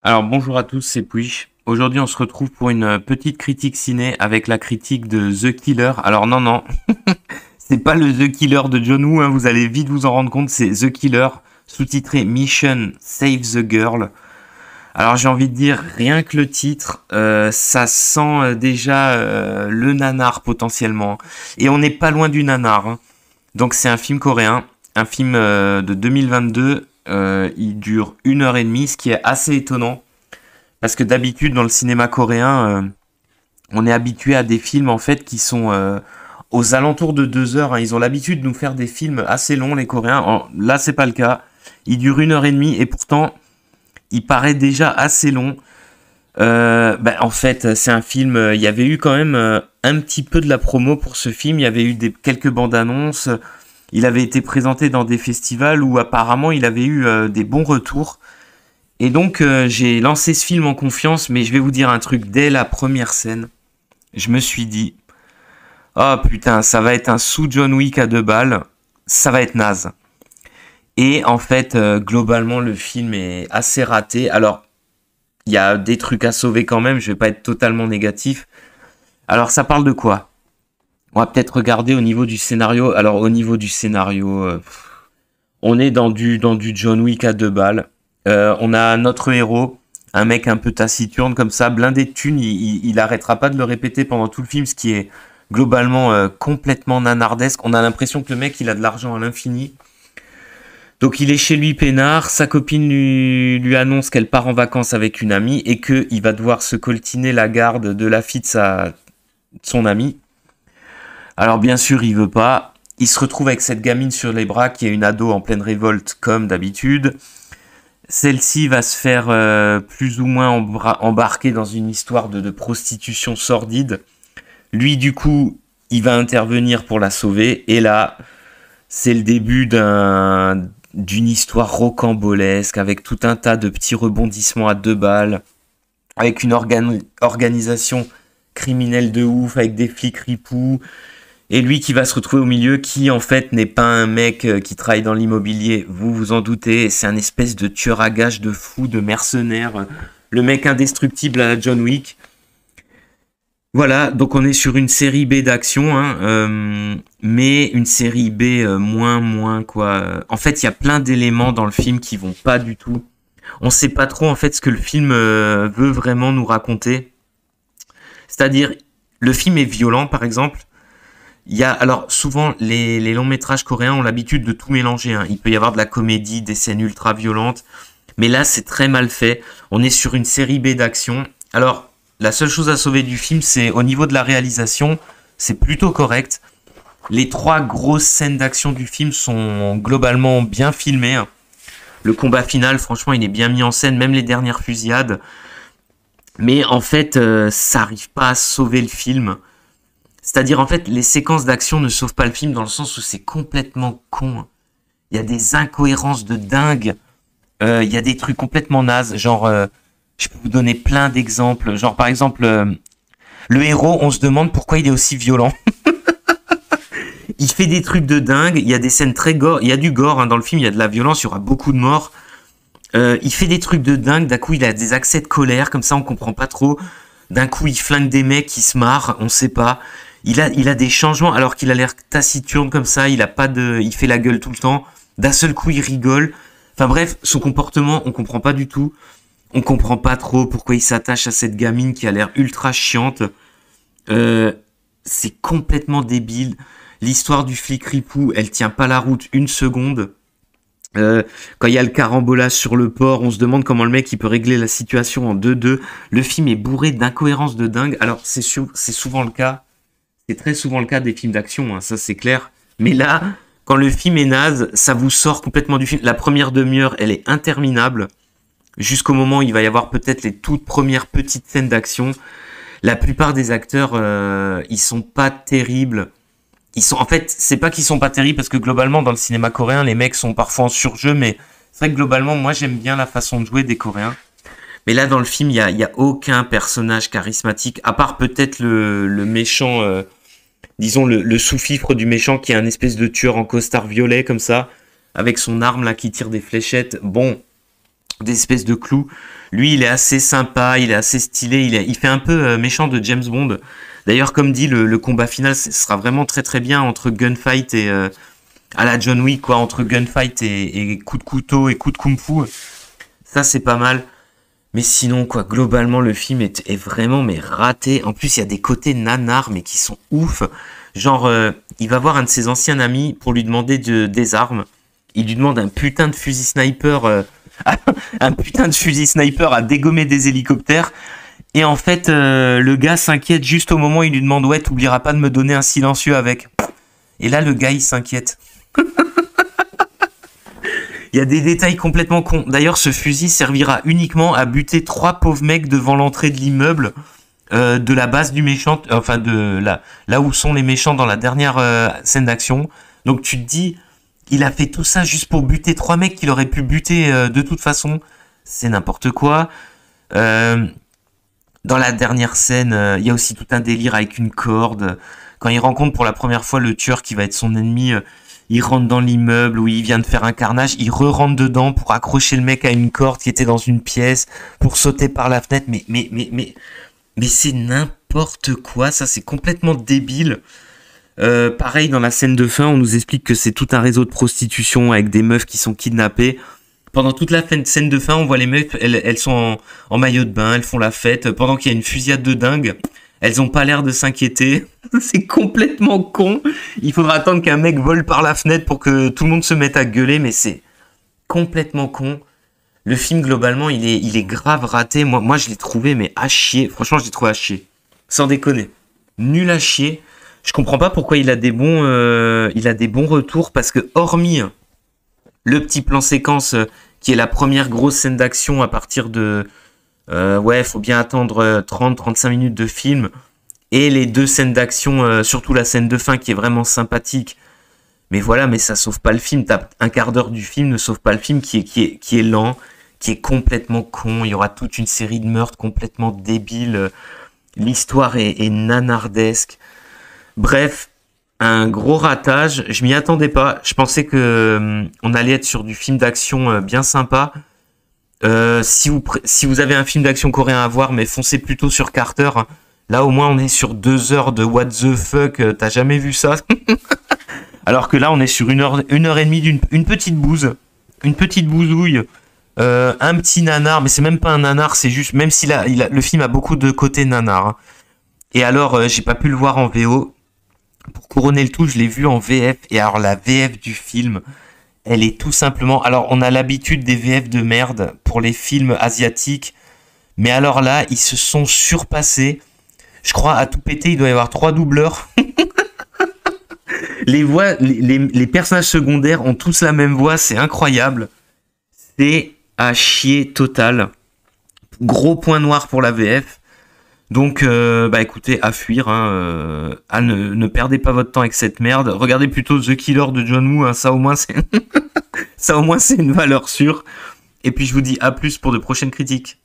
Alors bonjour à tous, c'est Puish. Aujourd'hui on se retrouve pour une petite critique ciné avec la critique de The Killer. Alors non, c'est pas le The Killer de John Woo, hein, vous allez vite vous en rendre compte, c'est The Killer, sous-titré Mission Save the Girl. Alors j'ai envie de dire, rien que le titre, ça sent déjà le nanar potentiellement. Et on n'est pas loin du nanar, hein. Donc c'est un film coréen, un film de 2022, il dure 1 heure et demie, ce qui est assez étonnant. Parce que d'habitude, dans le cinéma coréen, on est habitué à des films en fait qui sont aux alentours de 2 heures, hein. Ils ont l'habitude de nous faire des films assez longs, les Coréens. Là, c'est pas le cas. Il dure 1 heure et demie et pourtant, il paraît déjà assez long. En fait, c'est un film. Il y avait eu quand même un petit peu de la promo pour ce film. Il y avait eu quelques bandes annonces. Il avait été présenté dans des festivals où apparemment il avait eu des bons retours. Et donc j'ai lancé ce film en confiance, mais je vais vous dire un truc, dès la première scène, je me suis dit, oh putain, ça va être un sous John Wick à 2 balles, ça va être naze. Et en fait, globalement, le film est assez raté. Alors, il y a des trucs à sauver quand même, je vais pas être totalement négatif. Alors, ça parle de quoi? On va peut-être regarder au niveau du scénario. Alors, au niveau du scénario, on est dans du John Wick à 2 balles. On a notre héros, un mec un peu taciturne comme ça, blindé de thunes. Il arrêtera pas de le répéter pendant tout le film, ce qui est globalement complètement nanardesque. On a l'impression que le mec, il a de l'argent à l'infini. Donc il est chez lui peinard, sa copine lui annonce qu'elle part en vacances avec une amie et qu'il va devoir se coltiner la garde de la fille de son amie. Alors bien sûr, il veut pas. Il se retrouve avec cette gamine sur les bras qui est une ado en pleine révolte comme d'habitude. Celle-ci va se faire plus ou moins embarquer dans une histoire de prostitution sordide. Lui, du coup, il va intervenir pour la sauver. Et là, c'est le début d'une histoire rocambolesque avec tout un tas de petits rebondissements à 2 balles, avec une organisation criminelle de ouf, avec des flics ripoux, et lui qui va se retrouver au milieu, qui en fait n'est pas un mec qui travaille dans l'immobilier, vous vous en doutez, c'est un espèce de tueur à gages de fou, de mercenaire, le mec indestructible à la John Wick. Voilà, donc on est sur une série B d'action, hein, mais une série B moins quoi. En fait, il y a plein d'éléments dans le film qui vont pas du tout. On sait pas trop en fait ce que le film veut vraiment nous raconter. C'est-à-dire, le film est violent, par exemple. Alors souvent les longs métrages coréens ont l'habitude de tout mélanger, hein. Il peut y avoir de la comédie, des scènes ultra violentes, mais là c'est très mal fait. On est sur une série B d'action. Alors la seule chose à sauver du film, c'est au niveau de la réalisation, c'est plutôt correct. Les trois grosses scènes d'action du film sont globalement bien filmées, hein. Le combat final, franchement, il est bien mis en scène, même les dernières fusillades. Mais en fait, ça arrive pas à sauver le film. C'est-à-dire, en fait, les séquences d'action ne sauvent pas le film dans le sens où c'est complètement con. Il y a des incohérences de dingue. Il y a des trucs complètement nazes. Genre, je peux vous donner plein d'exemples. Genre, par exemple, le héros, on se demande pourquoi il est aussi violent. Il fait des trucs de dingue. Il y a des scènes très gore. Il y a du gore, hein, dans le film. Il y a de la violence. Il y aura beaucoup de morts. Il fait des trucs de dingue. D'un coup, il a des accès de colère. Comme ça, on comprend pas trop. D'un coup, il flingue des mecs qui se marrent. On sait pas. Il a des changements alors qu'il a l'air taciturne comme ça, il fait la gueule tout le temps. D'un seul coup, il rigole. Enfin bref, son comportement, on comprend pas du tout. On comprend pas trop pourquoi il s'attache à cette gamine qui a l'air ultra chiante. C'est complètement débile. L'histoire du flic ripou, elle tient pas la route une seconde. Quand il y a le carambolage sur le port, on se demande comment le mec il peut régler la situation en 2-2. Le film est bourré d'incohérences de dingue. Alors c'est souvent le cas. C'est très souvent le cas des films d'action, hein, ça c'est clair. Mais là, quand le film est naze, ça vous sort complètement du film. La première demi-heure, elle est interminable. Jusqu'au moment où il va y avoir peut-être les toutes premières petites scènes d'action. La plupart des acteurs, ils sont pas terribles. En fait, c'est pas qu'ils sont pas terribles parce que globalement, dans le cinéma coréen, les mecs sont parfois en surjeu, mais c'est vrai que globalement, moi j'aime bien la façon de jouer des Coréens. Mais là, dans le film, il y a aucun personnage charismatique, à part peut-être le méchant, disons le sous-fifre du méchant qui est un espèce de tueur en costard violet comme ça, avec son arme là qui tire des fléchettes. Bon, des espèces de clous. Lui, il est assez sympa, il est assez stylé, il fait un peu méchant de James Bond. D'ailleurs, comme dit, le combat final, ce sera vraiment très très bien entre gunfight et à la John Wick, quoi, entre gunfight et coup de couteau et coup de kung-fu. Ça, c'est pas mal. Mais sinon, quoi, globalement, le film est vraiment mais raté. En plus, il y a des côtés nanars, mais qui sont ouf. Genre, il va voir un de ses anciens amis pour lui demander des armes. Il lui demande un putain de fusil sniper, un putain de fusil sniper à dégommer des hélicoptères. Et en fait, le gars s'inquiète juste au moment où il lui demande, ouais, t'oublieras pas de me donner un silencieux avec. Et là, le gars, il s'inquiète. Il y a des détails complètement cons. D'ailleurs, ce fusil servira uniquement à buter 3 pauvres mecs devant l'entrée de l'immeuble de la base du méchant, enfin de là où sont les méchants dans la dernière scène d'action. Donc tu te dis, il a fait tout ça juste pour buter 3 mecs qu'il aurait pu buter de toute façon. C'est n'importe quoi. Dans la dernière scène, il y a aussi tout un délire avec une corde. Quand il rencontre pour la première fois le tueur qui va être son ennemi, il rentre dans l'immeuble où il vient de faire un carnage, il re-rentre dedans pour accrocher le mec à une corde qui était dans une pièce, pour sauter par la fenêtre. Mais c'est n'importe quoi, ça, c'est complètement débile. Pareil, dans la scène de fin, on nous explique que c'est tout un réseau de prostitution avec des meufs qui sont kidnappées. Pendant toute la scène de fin, on voit les meufs, elles sont en maillot de bain, elles font la fête, pendant qu'il y a une fusillade de dingue. Elles ont pas l'air de s'inquiéter. C'est complètement con. Il faudra attendre qu'un mec vole par la fenêtre pour que tout le monde se mette à gueuler, mais c'est complètement con. Le film, globalement, il est grave raté. Moi, je l'ai trouvé, mais à chier. Franchement, je l'ai trouvé à chier. Sans déconner. Nul à chier. Je comprends pas pourquoi il a des bons retours, parce que hormis le petit plan séquence qui est la première grosse scène d'action à partir de faut bien attendre 30-35 minutes de film, et les 2 scènes d'action, surtout la scène de fin qui est vraiment sympathique. Mais voilà, mais ça sauve pas le film. T'as un quart d'heure du film ne sauve pas le film qui est lent, qui est complètement con. Il y aura toute une série de meurtres complètement débiles. L'histoire est nanardesque. Bref, un gros ratage. Je m'y attendais pas. Je pensais que on allait être sur du film d'action bien sympa. Si vous avez un film d'action coréen à voir, mais foncez plutôt sur Carter. Là, au moins, on est sur 2 heures de what the fuck. T'as jamais vu ça? Alors que là, on est sur 1h30 d'une petite bouse. Une petite bousouille. Un petit nanar, mais c'est même pas un nanar, c'est juste, même si le film a beaucoup de côté nanar. Hein. Et alors, j'ai pas pu le voir en VO. Pour couronner le tout, je l'ai vu en VF. Et alors, la VF du film, elle est tout simplement... Alors, on a l'habitude des VF de merde pour les films asiatiques. Mais alors là, ils se sont surpassés. Je crois, à tout péter, il doit y avoir 3 doubleurs. Les voix, les personnages secondaires ont tous la même voix, c'est incroyable. C'est à chier total. Gros point noir pour la VF. Donc, écoutez, à fuir. Hein, ne perdez pas votre temps avec cette merde. Regardez plutôt The Killer de John Woo. Hein, ça au moins, c'est une valeur sûre. Et puis, je vous dis à plus pour de prochaines critiques.